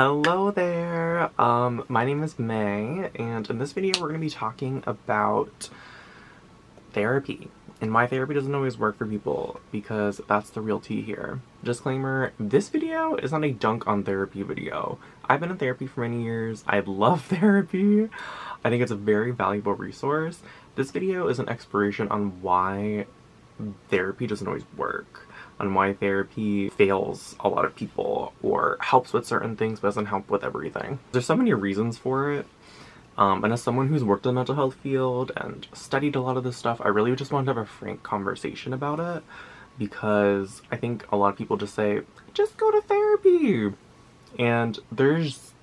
Hello there! My name is May, and in this video we're going to be talking about therapy and why therapy doesn't always work for people, because that's the real tea here. Disclaimer, this video is not a dunk on therapy video. I've been in therapy for many years. I love therapy. I think it's a very valuable resource. This video is an exploration on why therapy doesn't always work, on why therapy fails a lot of people or helps with certain things but doesn't help with everything. There's so many reasons for it. And as someone who's worked in the mental health field and studied a lot of this stuff, I really just want to have a frank conversation about it, because I think a lot of people just say, just go to therapy. And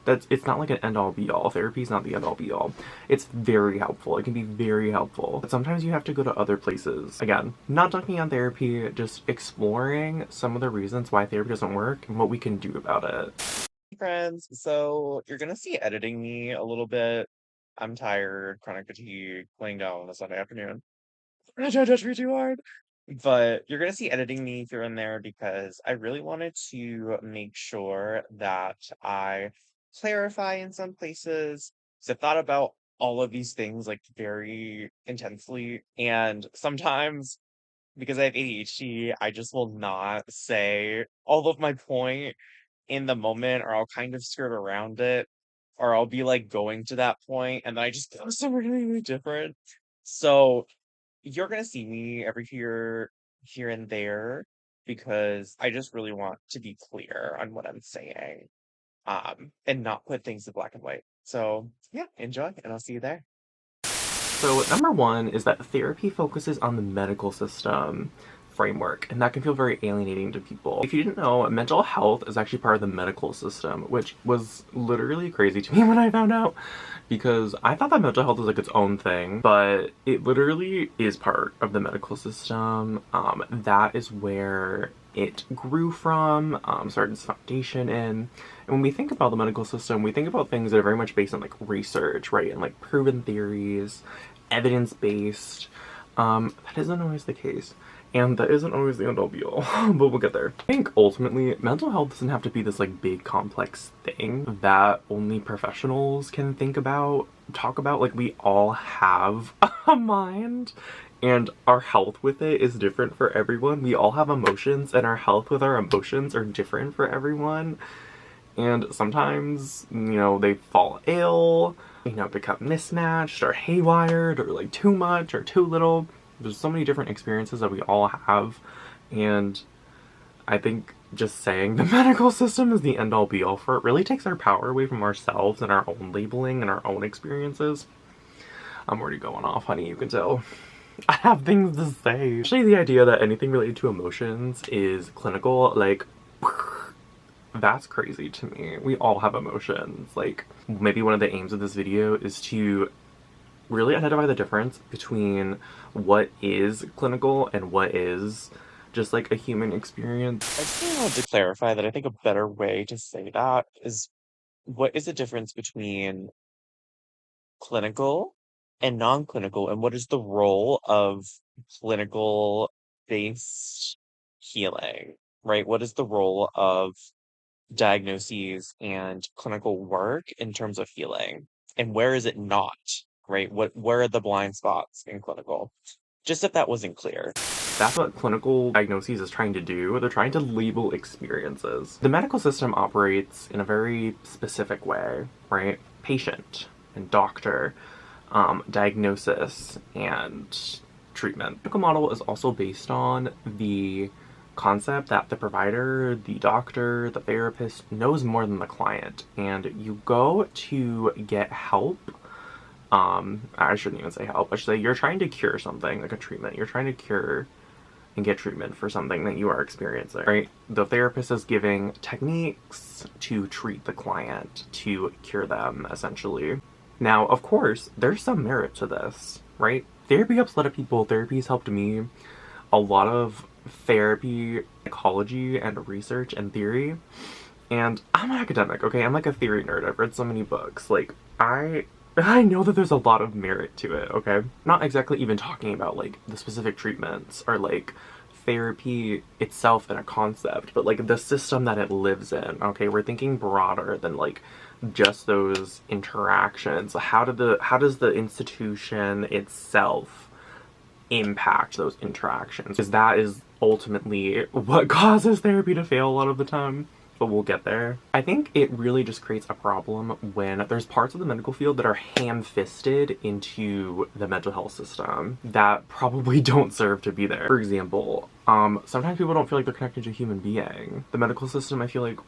it's not like an end all be all. Therapy is not the end all be all. It's very helpful. It can be very helpful. But sometimes you have to go to other places. Again, not dunking on therapy, just exploring some of the reasons why therapy doesn't work and what we can do about it. Hey, friends, so you're gonna see editing me a little bit. I'm tired, chronic fatigue, laying down on a Sunday afternoon. Don't judge me too hard. But you're gonna see editing me here and there because I really wanted to make sure that I clarify in some places. So I've thought about all of these things like very intensely, and sometimes because I have ADHD, I just will not say all of my point in the moment, or I'll kind of skirt around it, or I'll be like going to that point and then I just go somewhere really different. So you're gonna see me every here and there because I just really want to be clear on what I'm saying. And not put things in black and white. So yeah, enjoy and I'll see you there. So number one is that therapy focuses on the medical system framework, and that can feel very alienating to people. If you didn't know, mental health is actually part of the medical system, which was literally crazy to me when I found out, because I thought that mental health was like its own thing, but it literally is part of the medical system. That is where it grew from, started its foundation in. And when we think about the medical system, we think about things that are very much based on like research, right? And like proven theories, evidence-based. That isn't always the case. And that isn't always the end-all be-all, but we'll get there. I think ultimately, mental health doesn't have to be this like big complex thing that only professionals can talk about. Like, we all have a mind, and our health with it is different for everyone. We all have emotions, and our health with our emotions are different for everyone. And sometimes, they fall ill, become mismatched or haywired or like too much or too little. There's so many different experiences that we all have, and I think just saying the medical system is the end-all be-all for it really takes our power away from ourselves and our own labeling and our own experiences. I'm already going off, honey, you can tell. I have things to say. Actually, the idea that anything related to emotions is clinical, like, that's crazy to me. We all have emotions. Like, maybe one of the aims of this video is to really identify the difference between what is clinical and what is just like a human experience. I just wanted to clarify that I think a better way to say that is what is the difference between clinical and non-clinical, and what is the role of clinical based healing, right? What is the role of diagnoses and clinical work in terms of healing, and where is it not, right? Where are the blind spots in clinical? Just if that wasn't clear. That's what clinical diagnoses is trying to do. They're trying to label experiences. The medical system operates in a very specific way, right? Patient and doctor, diagnosis and treatment. The medical model is also based on the concept that the provider, the doctor, the therapist knows more than the client, and you go to get help. I shouldn't even say help. I should say you're trying to cure something, like a treatment. You're trying to cure and get treatment for something that you are experiencing, right? The therapist is giving techniques to treat the client, to cure them, essentially. Now, of course, there's some merit to this, right? Therapy helps a lot of people. Therapy's helped me. A lot of therapy, psychology, and research and theory. And I'm an academic, okay? I'm like a theory nerd. I've read so many books. Like, I know that there's a lot of merit to it, okay? Not exactly even talking about, like, the specific treatments or, like, therapy itself in a concept, but like the system that it lives in. Okay, we're thinking broader than like just those interactions. How does the institution itself impact those interactions? Because that is ultimately what causes therapy to fail a lot of the time. But we'll get there. I think it really just creates a problem when there's parts of the medical field that are ham-fisted into the mental health system that probably don't serve to be there. For example, sometimes people don't feel like they're connected to a human being. The medical system, I feel like,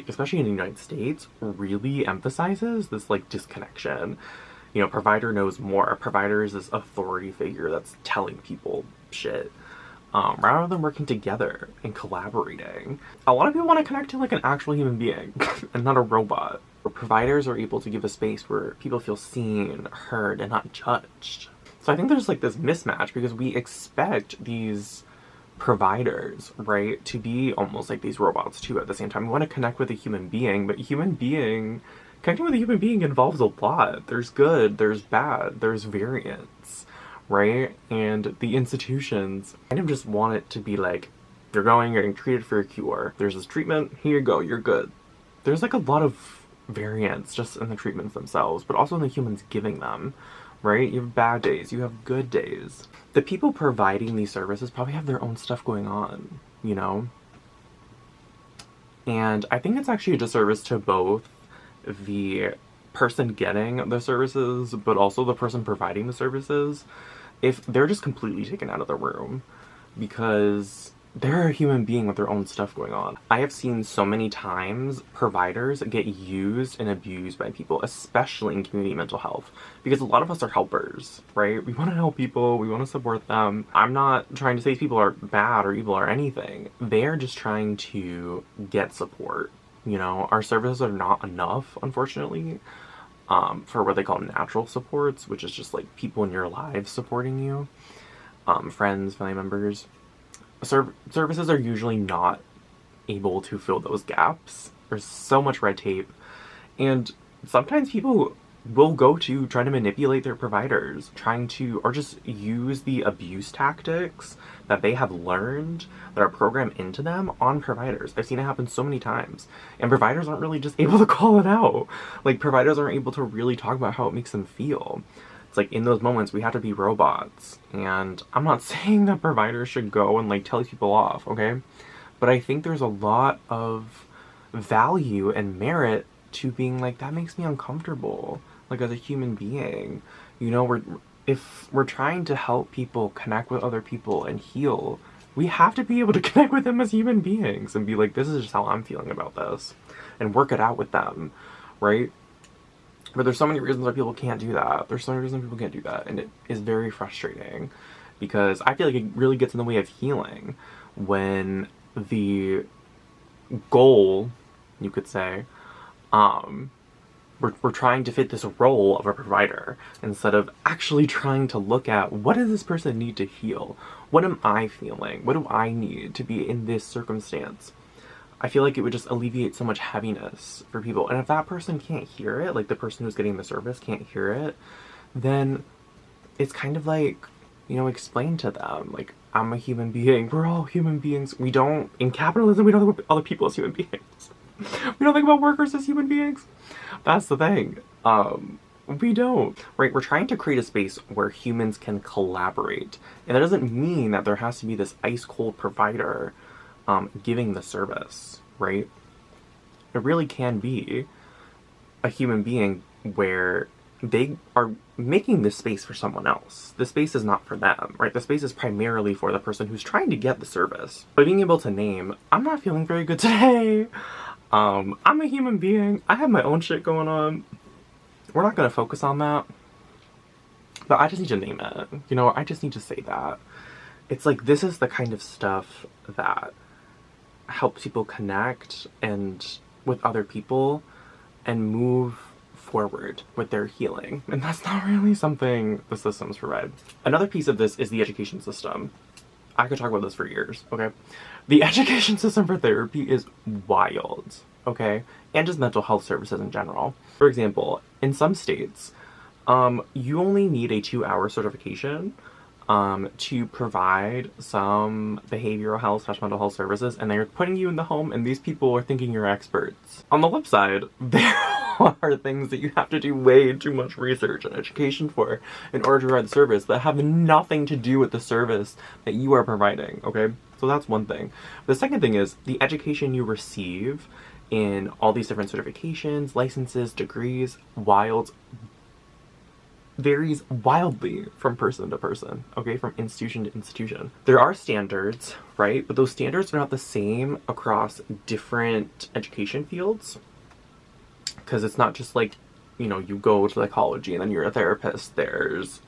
especially in the United States, really emphasizes this like disconnection. You know, provider knows more. Provider is this authority figure that's telling people shit. Rather than working together and collaborating. A lot of people want to connect to like an actual human being and not a robot. Where providers are able to give a space where people feel seen, heard, and not judged. So I think there's like this mismatch because we expect these providers, right, to be almost like these robots too at the same time. We want to connect with a human being, but connecting with a human being involves a lot. There's good, there's bad, there's variance. Right? And the institutions kind of just want it to be like, you're getting treated for a cure. There's this treatment, here you go, you're good. There's like a lot of variance just in the treatments themselves, but also in the humans giving them, right? You have bad days, you have good days. The people providing these services probably have their own stuff going on, you know? And I think it's actually a disservice to both the person getting the services, but also the person providing the services, if they're just completely taken out of the room, because they're a human being with their own stuff going on. I have seen so many times providers get used and abused by people, especially in community mental health, because a lot of us are helpers, right? We want to help people, we want to support them. I'm not trying to say these people are bad or evil or anything. They're just trying to get support. You know, our services are not enough, unfortunately. For what they call natural supports, which is just like people in your lives supporting you, friends, family members. Services are usually not able to fill those gaps. There's so much red tape, and sometimes people will go to trying to manipulate their providers, or just use the abuse tactics that they have learned that are programmed into them on providers. I've seen it happen so many times, and providers aren't really just able to call it out. Like, providers aren't able to really talk about how it makes them feel. It's like, in those moments we have to be robots, and I'm not saying that providers should go and like tell these people off, okay? But I think there's a lot of value and merit to being like, that makes me uncomfortable, like, as a human being. You know, if we're trying to help people connect with other people and heal, we have to be able to connect with them as human beings and be like, this is just how I'm feeling about this, and work it out with them, right? But there's so many reasons why people can't do that. There's so many reasons people can't do that, and it is very frustrating, because I feel like it really gets in the way of healing when the goal, you could say, we're trying to fit this role of a provider instead of actually trying to look at, what does this person need to heal? What am I feeling? What do I need to be in this circumstance? I feel like it would just alleviate so much heaviness for people. And if that person can't hear it, like the person who's getting the service can't hear it, then it's kind of like, you know, explain to them, like, I'm a human being. We're all human beings. In capitalism, we don't think about other people as human beings. We don't think about workers as human beings. That's the thing. We don't. Right? We're trying to create a space where humans can collaborate. And that doesn't mean that there has to be this ice-cold provider giving the service, right? It really can be a human being where they are making this space for someone else. The space is not for them, right? The space is primarily for the person who's trying to get the service. But being able to name, I'm not feeling very good today. I'm a human being. I have my own shit going on. We're not going to focus on that. But I just need to name it. You know, I just need to say that. It's like, this is the kind of stuff that helps people connect with other people and move forward with their healing. And that's not really something the systems provide. Another piece of this is the education system. I could talk about this for years, okay? The education system for therapy is wild, okay? And just mental health services in general. For example, in some states, you only need a 2-hour certification to provide some behavioral health / mental health services, and they're putting you in the home, and these people are thinking you're experts. On the flip side, there are things that you have to do way too much research and education for in order to provide the service that have nothing to do with the service that you are providing, okay? So that's one thing. The second thing is the education you receive in all these different certifications, licenses, degrees, varies wildly from person to person, okay, from institution to institution. There are standards, right? But those standards are not the same across different education fields, because it's not just like, you know, you go to psychology and then you're a therapist. There's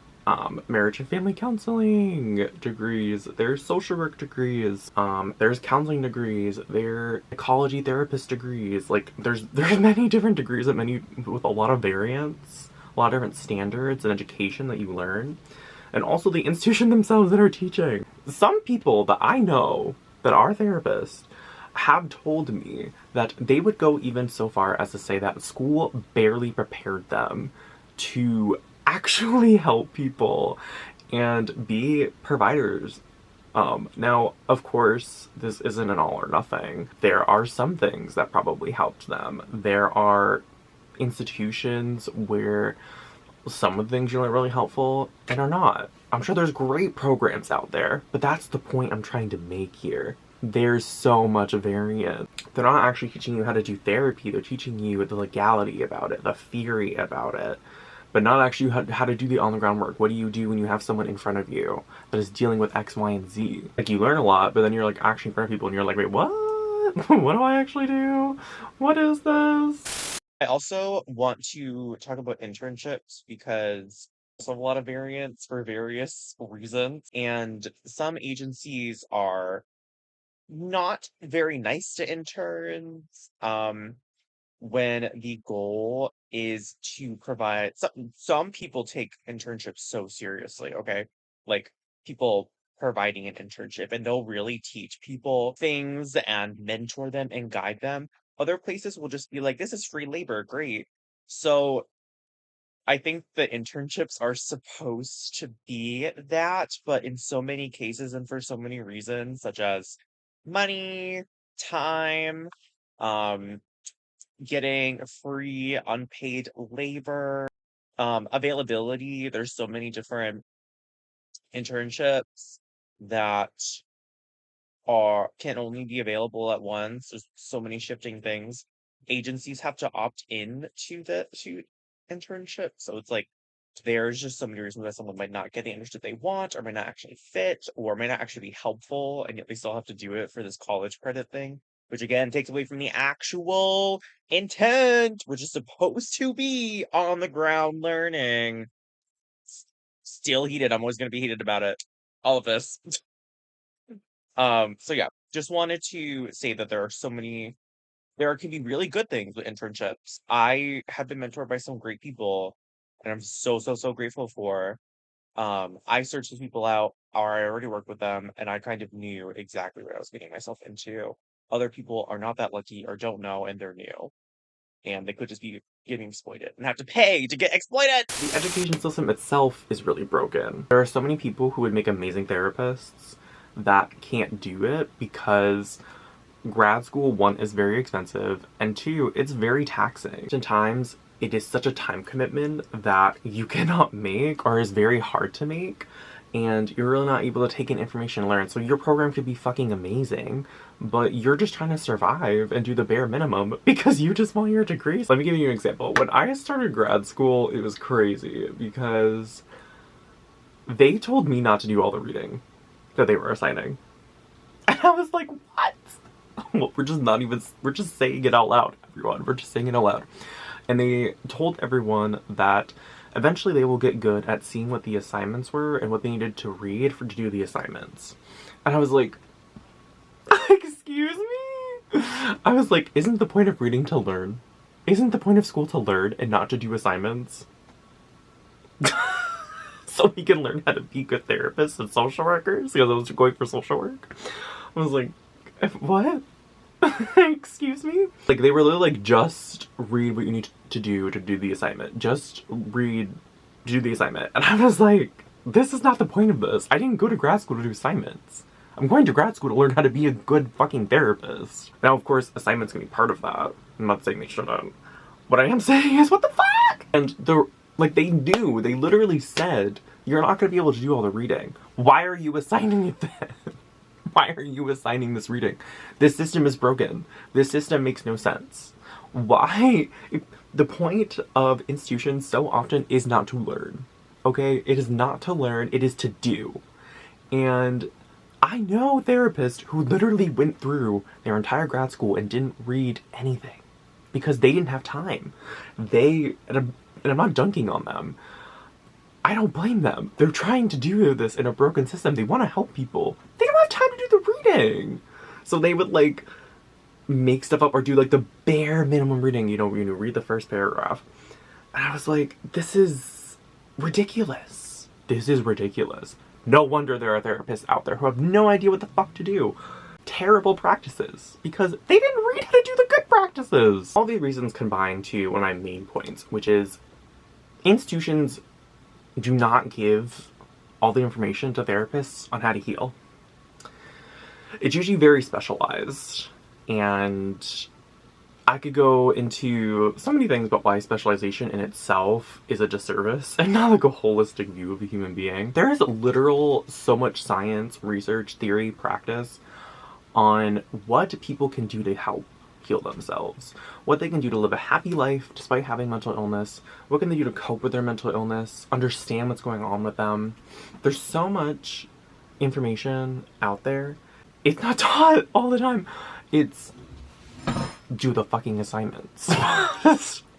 marriage and family counseling degrees, there's social work degrees, there's counseling degrees, there's psychology therapist degrees. Like there's many different degrees with a lot of variance, a lot of different standards and education that you learn, and also the institution themselves that are teaching. Some people that I know that are therapists have told me that they would go even so far as to say that school barely prepared them to actually help people and be providers. Now, of course, this isn't an all or nothing. There are some things that probably helped them. There are institutions where some of the things you learn are really helpful and are not. I'm sure there's great programs out there, but that's the point I'm trying to make here. There's so much variance. They're not actually teaching you how to do therapy. They're teaching you the legality about it, the theory about it, but not actually how to do the on-the-ground work. What do you do when you have someone in front of you that is dealing with X, Y, and Z? Like, you learn a lot, but then you're like actually in front of people and you're like, wait, what? What do I actually do? What is this? I also want to talk about internships because there's a lot of variance for various reasons, and some agencies are not very nice to interns. When the goal is to provide some people take internships so seriously, okay? Like people providing an internship, and they'll really teach people things and mentor them and guide them. Other places will just be like, this is free labor, great. So I think the internships are supposed to be that, but in so many cases and for so many reasons, such as money, time, um, getting free unpaid labor, availability. There's so many different internships that can only be available at once. There's so many shifting things. Agencies have to opt in to internship. So it's like there's just so many reasons why someone might not get the internship they want, or might not actually fit, or might not actually be helpful, and yet they still have to do it for this college credit thing, which again takes away from the actual intent, which is supposed to be on the ground learning. Still heated. I'm always gonna be heated about it. All of this. So yeah, just wanted to say that there can be really good things with internships. I have been mentored by some great people, and I'm so grateful for. I searched these people out, or I already worked with them, and I kind of knew exactly what I was getting myself into. Other people are not that lucky or don't know, and they're new, and they could just be getting exploited and have to pay to get exploited. The education system itself is really broken. There are so many people who would make amazing therapists that can't do it because grad school, one, is very expensive, and two, it's very taxing. Oftentimes, it is such a time commitment that you cannot make, or is very hard to make, and you're really not able to take in information and learn. So your program could be fucking amazing, but you're just trying to survive and do the bare minimum because you just want your degree. Let me give you an example. When I started grad school, it was crazy because they told me not to do all the reading that they were assigning. And I was like, what? Well, we're just saying it out loud, everyone. We're just saying it out loud. And they told everyone that eventually they will get good at seeing what the assignments were and what they needed to read to do the assignments. And I was like, excuse me? I was like, isn't the point of reading to learn? Isn't the point of school to learn and not to do assignments? So we can learn how to be good therapists and social workers, because I was going for social work. I was like, what? Excuse me? Like, they were literally like, just read what you need to do the assignment. Just read, do the assignment. And I was like, this is not the point of this. I didn't go to grad school to do assignments. I'm going to grad school to learn how to be a good fucking therapist. Now, of course, assignments can be part of that. I'm not saying they shouldn't. What I am saying is, what the fuck? And they literally said, you're not going to be able to do all the reading. Why are you assigning it then? Why are you assigning this reading? This system is broken. This system makes no sense. Why? The point of institutions so often is not to learn. Okay? It is not to learn, it is to do. And I know therapists who literally went through their entire grad school and didn't read anything because they didn't have time. And I'm not dunking on them. I don't blame them. They're trying to do this in a broken system. They want to help people. They don't have time to do the reading. So they would make stuff up or do the bare minimum reading, when you read the first paragraph. And I was like, this is ridiculous. This is ridiculous. No wonder there are therapists out there who have no idea what the fuck to do. Terrible practices because they didn't read how to do the good practices. All these reasons combine to one of my main points, which is institutions do not give all the information to therapists on how to heal. It's usually very specialized, and I could go into so many things about why specialization in itself is a disservice and not a holistic view of a human being. There is literal so much science, research, theory, practice on what people can do to help heal themselves, what they can do to live a happy life despite having mental illness, what can they do to cope with their mental illness, understand what's going on with them. There's so much information out there. It's not taught all the time. It's do the fucking assignments.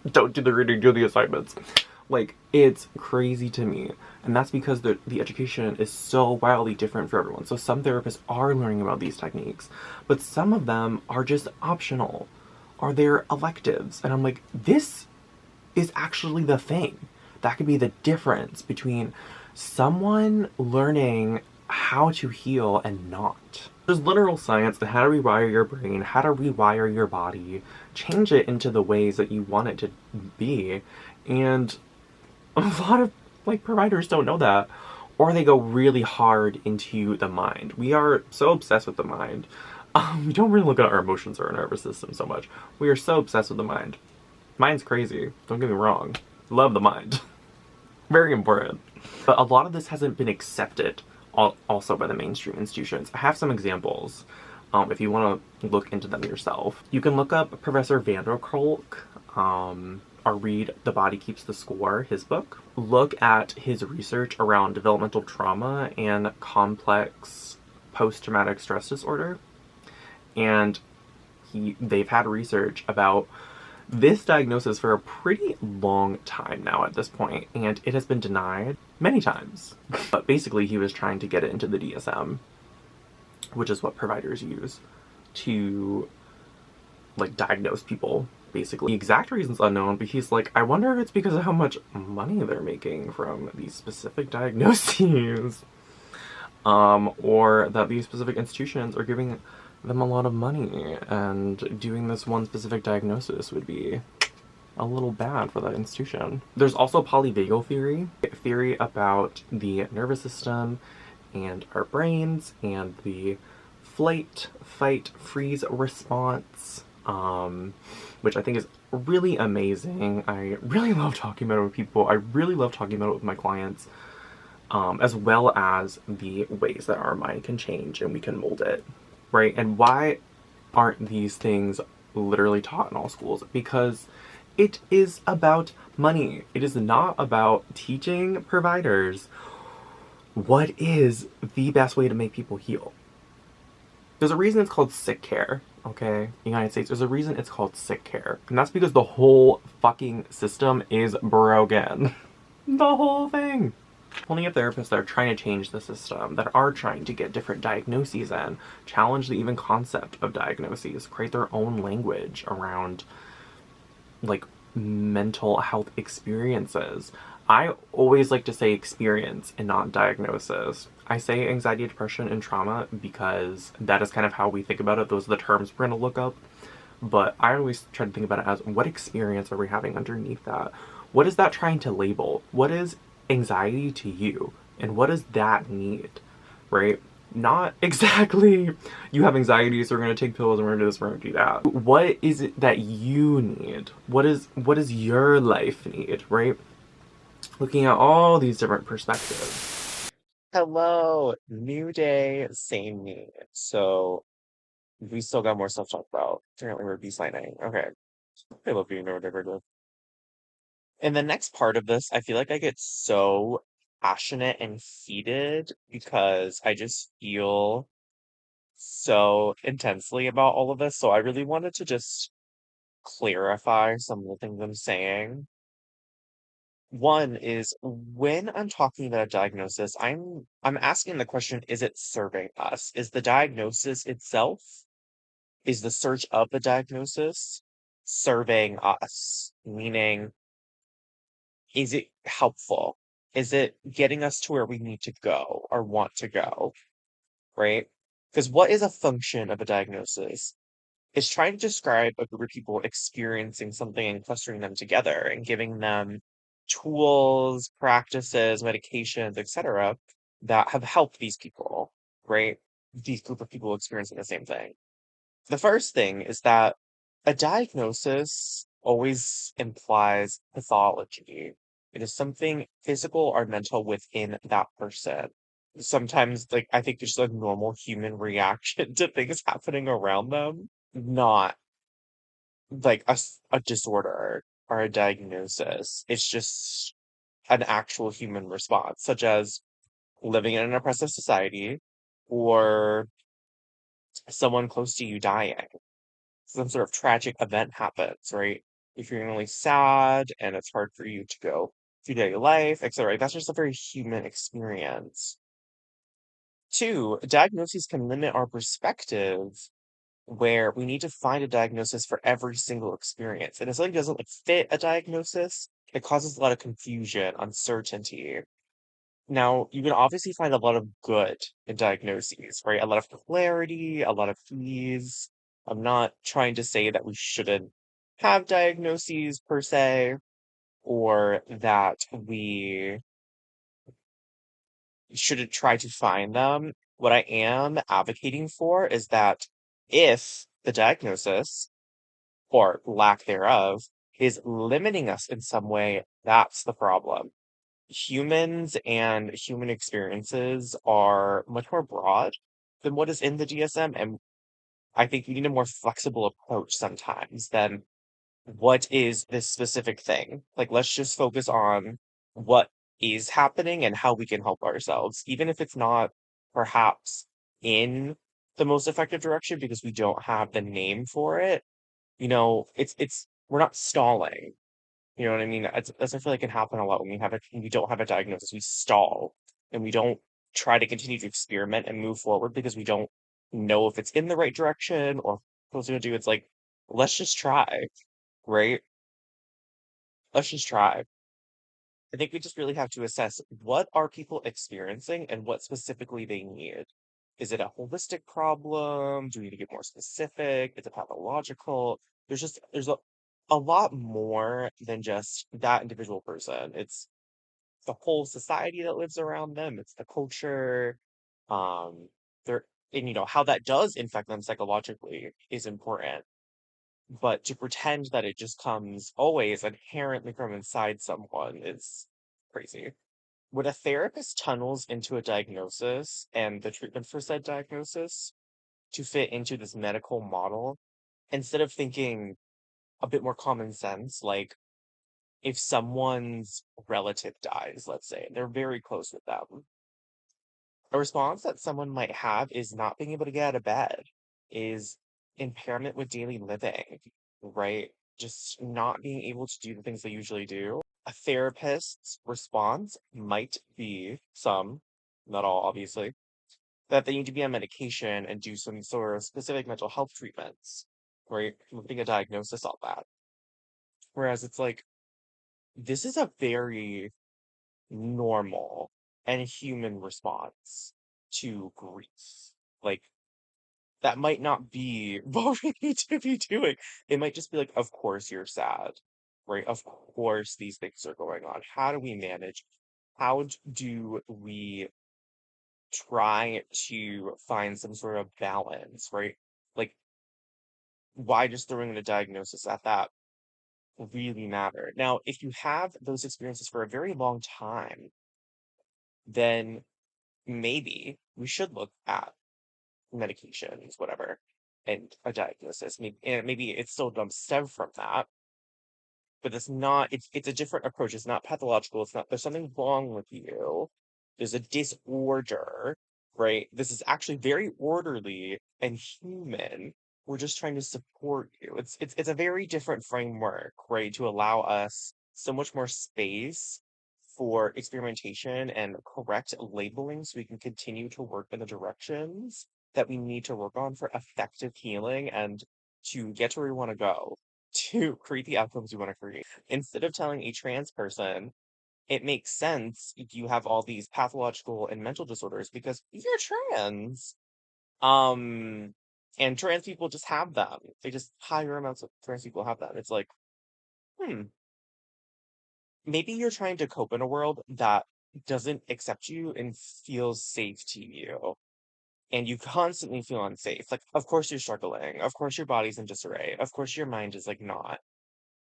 Don't do the reading, do the assignments. It's crazy to me. And that's because the education is so wildly different for everyone. So some therapists are learning about these techniques, but some of them are just optional, or they're electives. And I'm like, this is actually the thing. That could be the difference between someone learning how to heal and not. There's literal science on how to rewire your brain, how to rewire your body, change it into the ways that you want it to be. And a lot of providers don't know that, or they go really hard into the mind. We are so obsessed with the mind. We don't really look at our emotions or our nervous system so much. We are so obsessed with the mind. Mind's crazy. Don't get me wrong. Love the mind. Very important. But a lot of this hasn't been accepted also by the mainstream institutions. I have some examples if you want to look into them yourself. You can look up Professor van der Kolk, or read The Body Keeps the Score, his book. Look at his research around developmental trauma and complex post-traumatic stress disorder. And they've had research about this diagnosis for a pretty long time now at this point, and it has been denied many times. But basically he was trying to get it into the DSM, which is what providers use to diagnose people. Basically, the exact reason's unknown, but he's like, I wonder if it's because of how much money they're making from these specific diagnoses. Or that these specific institutions are giving them a lot of money, and doing this one specific diagnosis would be a little bad for that institution. There's also polyvagal theory about the nervous system and our brains and the flight, fight, freeze response, which I think is really amazing. I really love talking about it with people. I really love talking about it with my clients, as well as the ways that our mind can change and we can mold it, right? And why aren't these things literally taught in all schools? Because it is about money. It is not about teaching providers what is the best way to make people heal. There's a reason it's called sick care, okay? United States, there's a reason it's called sick care. And that's because the whole fucking system is broken. The whole thing. Plenty of therapists that are trying to change the system, that are trying to get different diagnoses in, challenge the even concept of diagnoses, create their own language around mental health experiences. I always like to say experience and not diagnosis. I say anxiety, depression, and trauma because that is kind of how we think about it. Those are the terms we're going to look up. But I always try to think about it as, what experience are we having underneath that? What is that trying to label? What is anxiety to you? And what does that need, right? Not exactly you have anxiety, so we're gonna take pills and we're gonna do this, we're gonna do that. What is it that you need? What is your life need, right? Looking at all these different perspectives. Hello, new day, same me. So we still got more stuff to talk about. Apparently we're signing. Okay. I love being neurodivergent. In the next part of this, I feel like I get so passionate and heated because I just feel so intensely about all of this. So I really wanted to just clarify some of the things I'm saying. One is when I'm talking about a diagnosis, I'm asking the question, is it serving us? Is the diagnosis itself, is the search of the diagnosis serving us? Meaning, is it helpful? Is it getting us to where we need to go or want to go? Right? Because what is a function of a diagnosis? It's trying to describe a group of people experiencing something and clustering them together and giving them tools, practices, medications, etc., that have helped these people, right? These group of people experiencing the same thing. The first thing is that a diagnosis always implies pathology. It is something physical or mental within that person. Sometimes, like, I think there's a normal human reaction to things happening around them, not like a disorder or a diagnosis. It's just an actual human response, such as living in an oppressive society or someone close to you dying. Some sort of tragic event happens, right? If you're really sad and it's hard for you to go through daily life, etc. That's just a very human experience. Two, diagnoses can limit our perspective where we need to find a diagnosis for every single experience. And if something doesn't like fit a diagnosis, it causes a lot of confusion, uncertainty. Now, you can obviously find a lot of good in diagnoses, right? A lot of clarity, a lot of ease. I'm not trying to say that we shouldn't have diagnoses per se, or that we shouldn't try to find them. What I am advocating for is that if the diagnosis, or lack thereof, is limiting us in some way, that's the problem. Humans and human experiences are much more broad than what is in the DSM, and I think we need a more flexible approach sometimes than what is this specific thing. Like, let's just focus on what is happening and how we can help ourselves, even if it's not perhaps in the most effective direction because we don't have the name for it. It's we're not stalling. You know what I mean? That's I feel like can happen a lot when we don't have a diagnosis. We stall and we don't try to continue to experiment and move forward because we don't know if it's in the right direction or what it's gonna do. It's like, let's just try, right? Let's just try. I think we just really have to assess what are people experiencing and what specifically they need. Is it a holistic problem? Do we need to get more specific? Is it pathological? There's a lot more than just that individual person. It's the whole society that lives around them. It's the culture. Um, there and how that does infect them psychologically is important. But to pretend that it just comes always inherently from inside someone is crazy. When a therapist tunnels into a diagnosis and the treatment for said diagnosis to fit into this medical model, instead of thinking a bit more common sense, like if someone's relative dies, let's say, and they're very close with them, a response that someone might have is not being able to get out of bed, is impairment with daily living, right? Just not being able to do the things they usually do. A therapist's response might be some, not all, obviously, that they need to be on medication and do some sort of specific mental health treatments, right? Putting a diagnosis on that. Whereas it's like, this is a very normal and human response to grief. Like, that might not be what we need to be doing. It might just be like, of course you're sad, right? Of course these things are going on. How do we manage? how do we try to find some sort of balance, right? Like, why just throwing in a diagnosis at that really matter? Now, if you have those experiences for a very long time, then maybe we should look at medications, whatever, and a diagnosis. Maybe it still does stem from that, but it's a different approach. It's not pathological. It's not there's something wrong with you. There's a disorder, right? This is actually very orderly and human. We're just trying to support you. It's a very different framework, right? To allow us so much more space for experimentation and correct labeling so we can continue to work in the directions that we need to work on for effective healing and to get to where we want to go, to create the outcomes we want to create. Instead of telling a trans person, it makes sense if you have all these pathological and mental disorders because you're trans. Um, and trans people just have them. They just higher amounts of trans people have them. It's like, hmm, maybe you're trying to cope in a world that doesn't accept you and feels safe to you. And you constantly feel unsafe. Like, of course you're struggling. Of course your body's in disarray. Of course your mind is like not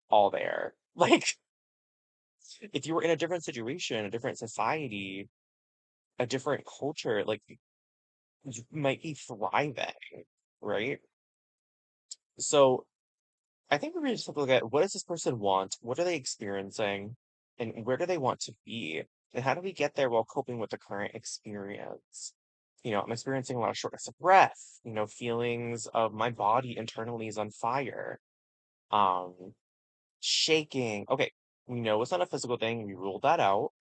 all there. Like, if you were in a different situation, a different society, a different culture, like you might be thriving, right? So I think we really just have to look at what does this person want? What are they experiencing? And where do they want to be? And how do we get there while coping with the current experience? I'm experiencing a lot of shortness of breath, feelings of my body internally is on fire. Um, Shaking. Okay, we know it's not a physical thing. We ruled that out.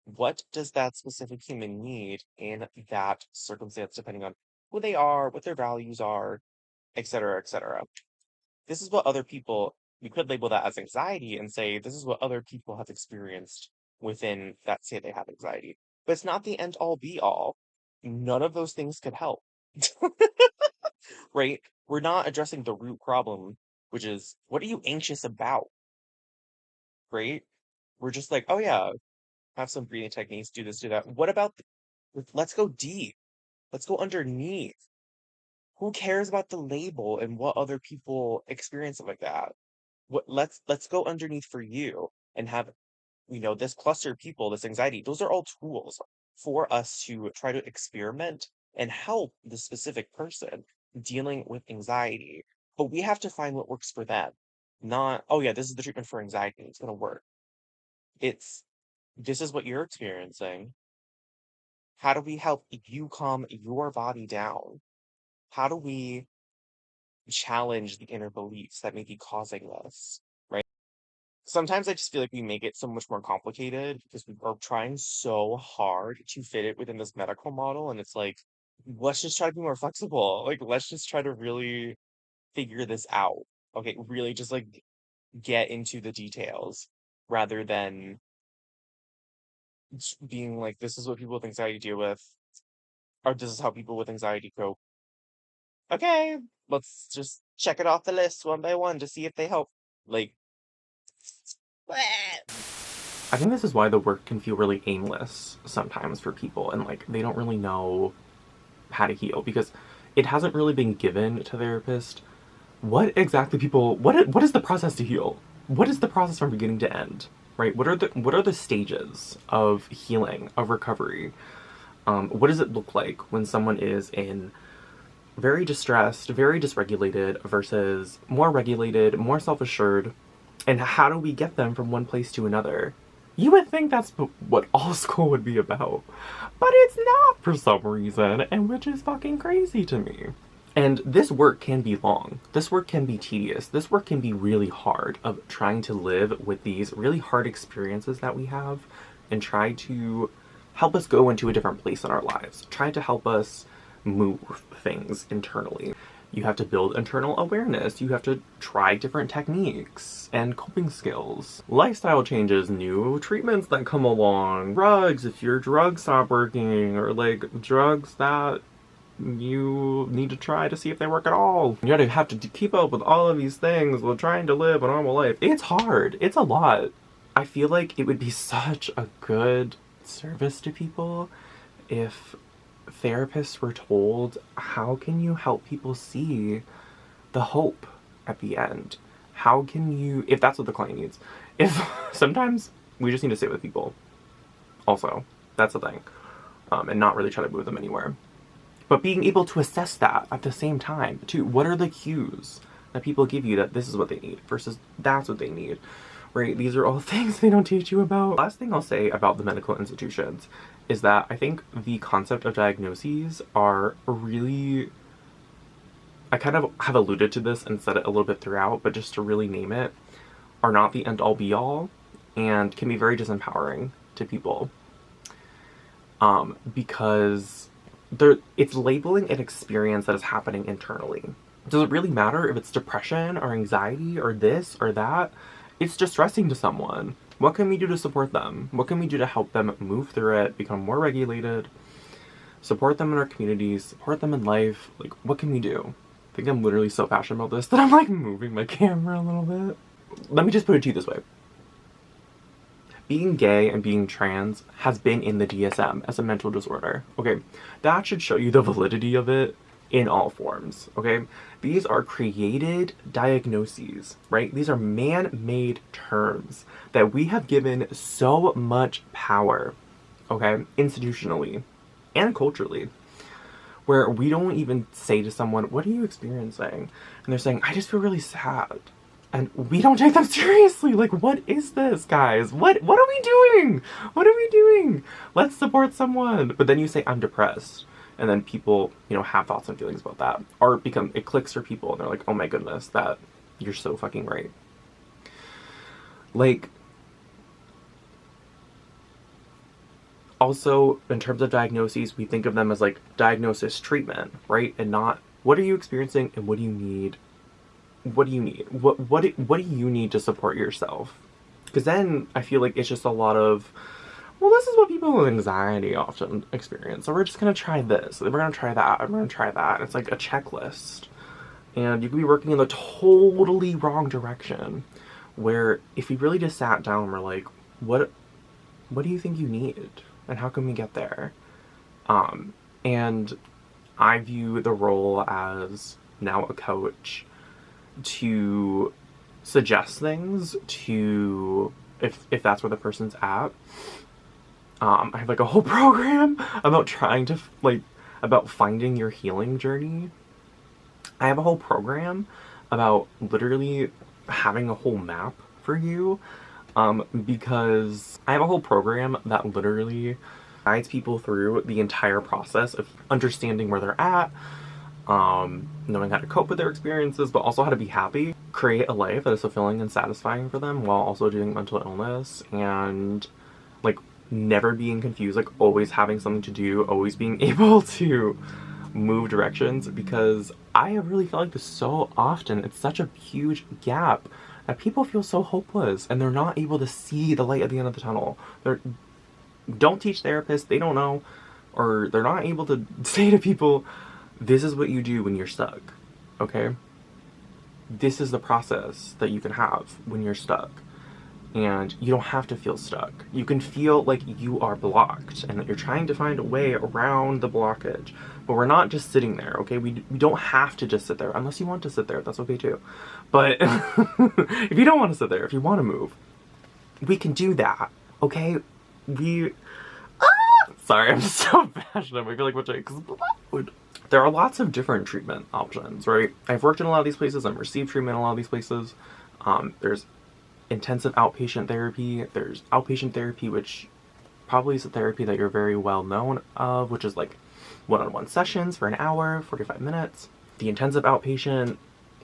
What does that specific human need in that circumstance, depending on who they are, what their values are, et cetera, et cetera. This is what other people, we could label that as anxiety and say, this is what other people have experienced within that say they have anxiety. But it's not the end all be all. None of those things could help, right? We're not addressing the root problem, which is what are you anxious about, right? We're just like, oh yeah, have some breathing techniques, do this, do that. What about, let's go deep. Let's go underneath. Who cares about the label and what other people experience it like that? Let's go underneath for you and have, this cluster of people, this anxiety. Those are all tools for us to try to experiment and help the specific person dealing with anxiety. But we have to find what works for them. Not, oh yeah, this is the treatment for anxiety. It's gonna work. It's this is what you're experiencing. How do we help you calm your body down? How do we challenge the inner beliefs that may be causing this, right? Sometimes I just feel like we make it so much more complicated because we are trying so hard to fit it within this medical model. And it's like, let's just try to be more flexible. Like, let's just try to really figure this out. Okay, really just like get into the details rather than being like, this is what people with anxiety deal with, or this is how people with anxiety cope. Okay, let's just check it off the list one by one to see if they help. Like, I think this is why the work can feel really aimless sometimes for people, and like they don't really know how to heal because it hasn't really been given to therapists what exactly people what is the process to heal? What is the process from beginning to end? Right? What are the stages of healing, of recovery? What does it look like when someone is in very distressed, very dysregulated versus more regulated, more self-assured? And how do we get them from one place to another? You would think that's what all school would be about, but it's not for some reason, and which is fucking crazy to me. And this work can be long. This work can be tedious. This work can be really hard of trying to live with these really hard experiences that we have and try to help us go into a different place in our lives. Try to help us move things internally. You have to build internal awareness. You have to try different techniques and coping skills. Lifestyle changes, new treatments that come along, drugs if your drugs stop working, or like drugs that you need to try to see if they work at all. You have to keep up with all of these things while trying to live a normal life. It's hard. It's a lot. I feel like it would be such a good service to people if therapists were told, how can you help people see the hope at the end? How can you, if that's what the client needs, if sometimes we just need to sit with people also, that's the thing, and not really try to move them anywhere. But being able to assess that at the same time too. What are the cues that people give you that this is what they need versus that's what they need, right? These are all things they don't teach you about. Last thing I'll say about the medical institutions is that I think the concept of diagnoses are really, I kind of have alluded to this and said it a little bit throughout, but just to really name it, are not the end all be all and can be very disempowering to people. Because it's labeling an experience that is happening internally. Does it really matter if it's depression or anxiety or this or that? It's distressing to someone. What can we do to support them? What can we do to help them move through it, become more regulated, support them in our communities, support them in life? Like, what can we do? I think I'm literally so passionate about this that I'm like moving my camera a little bit. Let me just put it to you this way. Being gay and being trans has been in the DSM as a mental disorder, okay? That should show you the validity of it in all forms, okay? These are created diagnoses, right? These are man-made terms that we have given so much power, okay? Institutionally and culturally, where we don't even say to someone, what are you experiencing? And they're saying, I just feel really sad. And we don't take them seriously. Like, what is this, guys? What are we doing? What are we doing? Let's support someone. But then you say, I'm depressed. And then people, you know, have thoughts and feelings about that. Or it clicks for people. And they're like, oh my goodness, you're so fucking right. Like, also, in terms of diagnoses, we think of them as like diagnosis treatment, right? And not, what are you experiencing and what do you need? What do you need? What do you need to support yourself? Because then I feel like it's just a lot of, well, this is what people with anxiety often experience. So we're just going to try this. We're going to try that. We're going to try that. It's like a checklist. And you could be working in the totally wrong direction. Where if we really just sat down and we're like, what do you think you need? And how can we get there? And I view the role as now a coach to suggest things to, if that's where the person's at. I have like a whole program about trying to about finding your healing journey. I have a whole program about literally having a whole map for you, because I have a whole program that literally guides people through the entire process of understanding where they're at, knowing how to cope with their experiences, but also how to be happy, create a life that is fulfilling and satisfying for them while also doing mental illness, and like never being confused, like always having something to do, always being able to move directions, because I have really felt like this so often. It's such a huge gap that people feel so hopeless and they're not able to see the light at the end of the tunnel. Don't teach therapists, they don't know, or they're not able to say to people, this is what you do when you're stuck, okay? This is the process that you can have when you're stuck. And you don't have to feel stuck. You can feel like you are blocked and that you're trying to find a way around the blockage. But we're not just sitting there, okay? We don't have to just sit there. Unless you want to sit there, that's okay too. But if you don't want to sit there, if you want to move, we can do that, okay? Sorry, I'm so passionate. I feel like to explode. There are lots of different treatment options, right? I've worked in a lot of these places. I've received treatment in a lot of these places. There's intensive outpatient therapy. There's outpatient therapy, which probably is a therapy that you're very well known of, which is like one-on-one sessions for an hour, 45 minutes. The intensive outpatient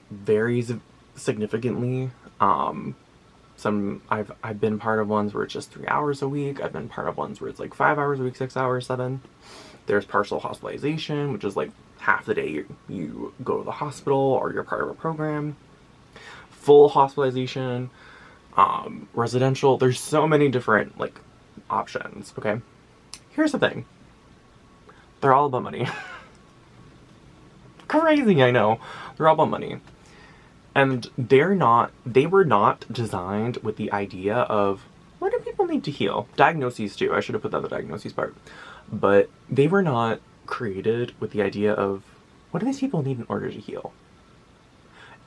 varies significantly. I've been part of ones where it's just 3 hours a week. I've been part of ones where it's like 5 hours a week, 6 hours, 7. There's partial hospitalization, which is like half the day you go to the hospital or you're part of a program. Full hospitalization, residential. There's so many different like options, okay? Here's the thing. They're all about money. Crazy, I know. They're all about money. And they were not designed with the idea of, what do people people need to heal. Diagnoses too. I should have put that in the diagnoses part. But they were not created with the idea of what do these people need in order to heal?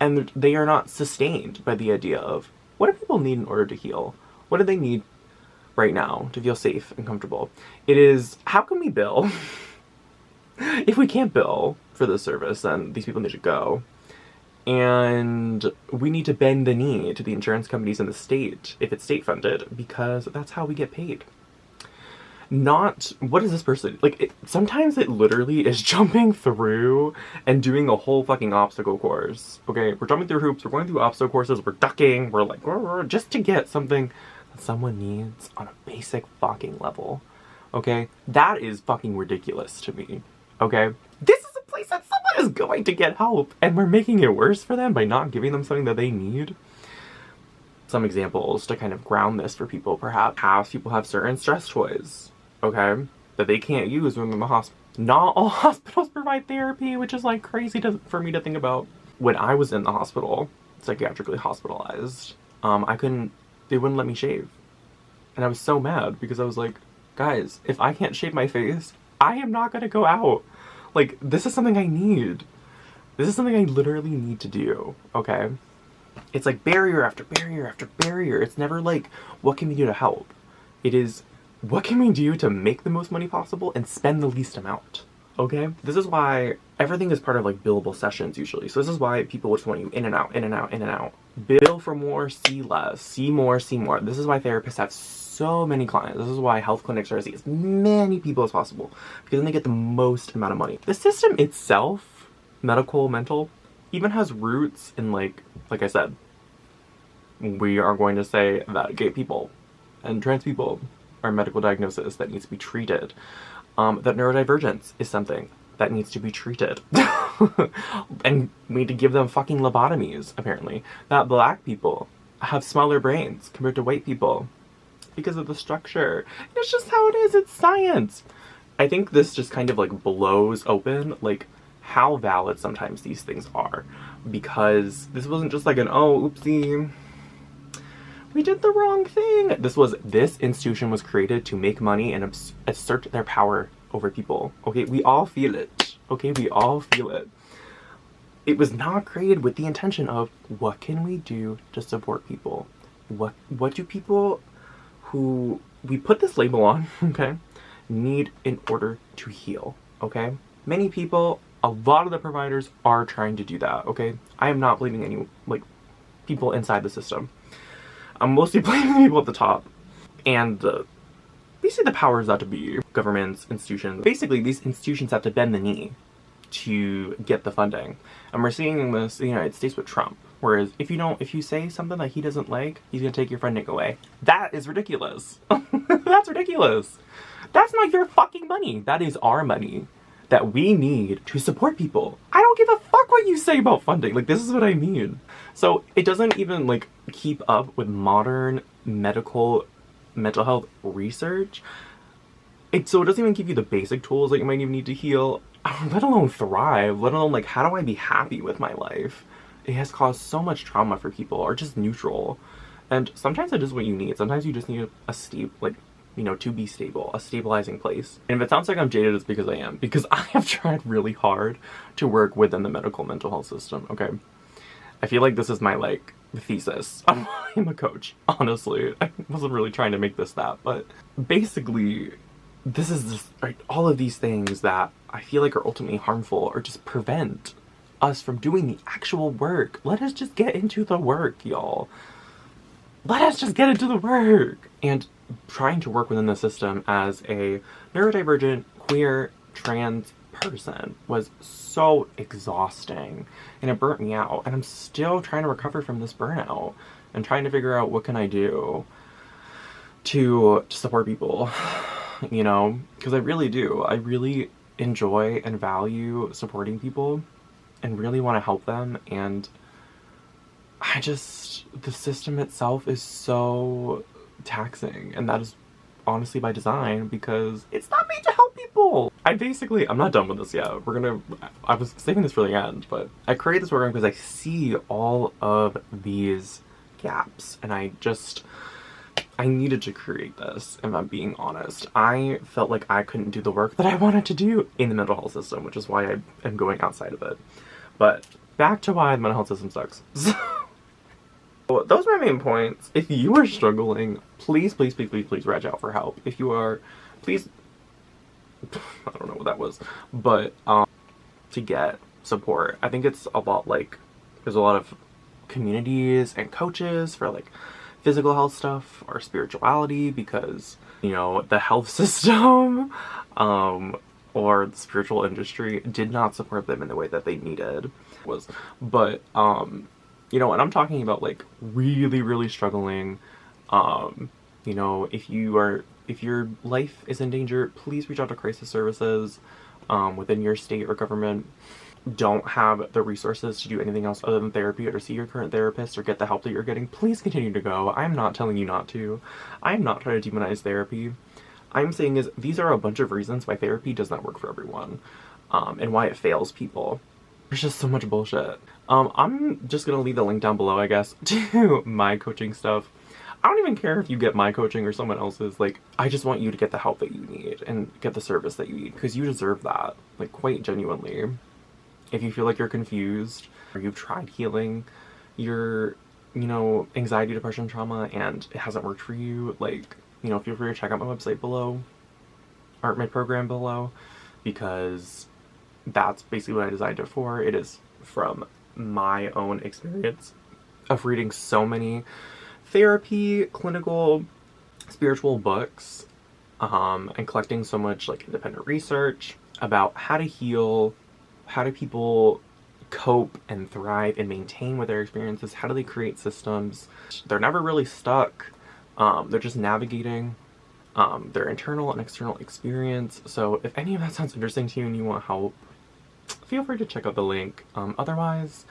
And they are not sustained by the idea of what do people need in order to heal? What do they need right now to feel safe and comfortable? It is, how can we bill? If we can't bill for this service, then these people need to go. And we need to bend the knee to the insurance companies in the state, if it's state funded, because that's how we get paid. Not, what is this person? Like, sometimes it literally is jumping through and doing a whole fucking obstacle course. Okay, we're jumping through hoops, we're going through obstacle courses, we're ducking, we're like, just to get something that someone needs on a basic fucking level. Okay? That is fucking ridiculous to me. Okay? This is a place that someone is going to get help, and we're making it worse for them by not giving them something that they need. Some examples to kind of ground this for people, perhaps people have certain stress toys, okay, that they can't use when they're in the hospital. Not all hospitals provide therapy, which is like crazy for me to think about. When I was in the hospital, psychiatrically hospitalized, they wouldn't let me shave. And I was so mad because I was like, guys, if I can't shave my face, I am not gonna go out. Like, this is something I need. This is something I literally need to do, okay? It's like barrier after barrier after barrier. It's never like, what can we do to help? It is, what can we do to make the most money possible and spend the least amount? Okay? This is why everything is part of like billable sessions usually. So this is why people just want you in and out, in and out, in and out. Bill for more, see less. See more, see more. This is why therapists have so many clients. This is why health clinics are to see as many people as possible, because then they get the most amount of money. The system itself, medical, mental, even has roots in like I said, we are going to say that gay people and trans people are medical diagnosis that needs to be treated. That neurodivergence is something that needs to be treated. And we need to give them fucking lobotomies, apparently. That black people have smaller brains compared to white people because of the structure. It's just how it is. It's science. I think this just kind of like blows open like how valid sometimes these things are, because this wasn't just like an, oh, oopsie, we did the wrong thing. This institution was created to make money and assert their power over people. Okay, we all feel it. Okay, we all feel it. It was not created with the intention of, what can we do to support people? What do people who we put this label on, okay, need in order to heal, okay? Many people, a lot of the providers are trying to do that, okay? I am not blaming any, like, people inside the system. I'm mostly blaming the people at the top. And basically the powers that to be, governments, institutions. Basically, these institutions have to bend the knee to get the funding. And we're seeing this in the United States with Trump. Whereas if you say something that he doesn't like, he's gonna take your funding away. That is ridiculous. That's ridiculous. That's not your fucking money. That is our money that we need to support people. I don't give a fuck what you say about funding. Like, this is what I mean. So it doesn't even like keep up with modern mental health research. So it doesn't even give you the basic tools that you might even need to heal, let alone thrive, let alone like, how do I be happy with my life? It has caused so much trauma for people, or just neutral. And sometimes it is what you need. Sometimes you just need to be stable, a stabilizing place. And if it sounds like I'm jaded, it's because I am. Because I have tried really hard to work within the medical mental health system, okay? I feel like this is my, like, thesis. I'm a coach, honestly. I wasn't really trying to make this that, but basically, this is just, like, all of these things that I feel like are ultimately harmful or just prevent us from doing the actual work. Let us just get into the work, y'all. Let us just get into the work. And trying to work within the system as a neurodivergent, queer, trans person was so exhausting, and it burnt me out. And I'm still trying to recover from this burnout and trying to figure out what can I do to support people, you know, because I really do. I really enjoy and value supporting people and really want to help them. And the system itself is so taxing, and that is honestly by design, because it's not made to help people. I'm not done with this yet. I was saving this for the end, but I created this program because I see all of these gaps, and I just I needed to create this, if I'm being honest. I felt like I couldn't do the work that I wanted to do in the mental health system, which is why I am going outside of it. But back to why the mental health system sucks. So those are my main points. If you are struggling, please, please, please, please, please reach out for help. If you are, please, I don't know what that was, but to get support. I think it's a lot like, there's a lot of communities and coaches for like physical health stuff or spirituality, because, you know, the health system or the spiritual industry did not support them in the way that they needed. But you know, and I'm talking about like really, really struggling. You know, if your life is in danger, please reach out to crisis services within your state or government. Don't have the resources to do anything else other than therapy or see your current therapist or get the help that you're getting, please continue to go. I'm not telling you not to. I'm not trying to demonize therapy. I'm saying is these are a bunch of reasons why therapy does not work for everyone, and why it fails people. There's just so much bullshit. I'm just gonna leave the link down below, I guess, to my coaching stuff. I don't even care if you get my coaching or someone else's. Like, I just want you to get the help that you need and get the service that you need, because you deserve that, like, quite genuinely. If you feel like you're confused or you've tried healing your, you know, anxiety, depression, trauma, and it hasn't worked for you, like, you know, feel free to check out my website below, or my program below, because that's basically what I designed it for. It is from my own experience of reading so many therapy, clinical, spiritual books, and collecting so much like independent research about how to heal, how do people cope and thrive and maintain with their experiences, how do they create systems. They're never really stuck. They're just navigating their internal and external experience. So if any of that sounds interesting to you and you want help, feel free to check out the link. Otherwise,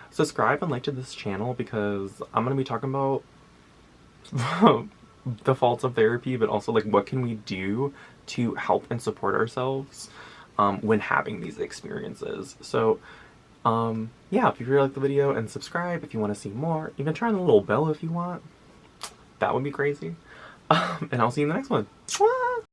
subscribe and like to this channel, because I'm going to be talking about the faults of therapy, but also like what can we do to help and support ourselves when having these experiences. So yeah, if you really like the video, and subscribe if you want to see more. Even turn on the little bell if you want. That would be crazy. And I'll see you in the next one.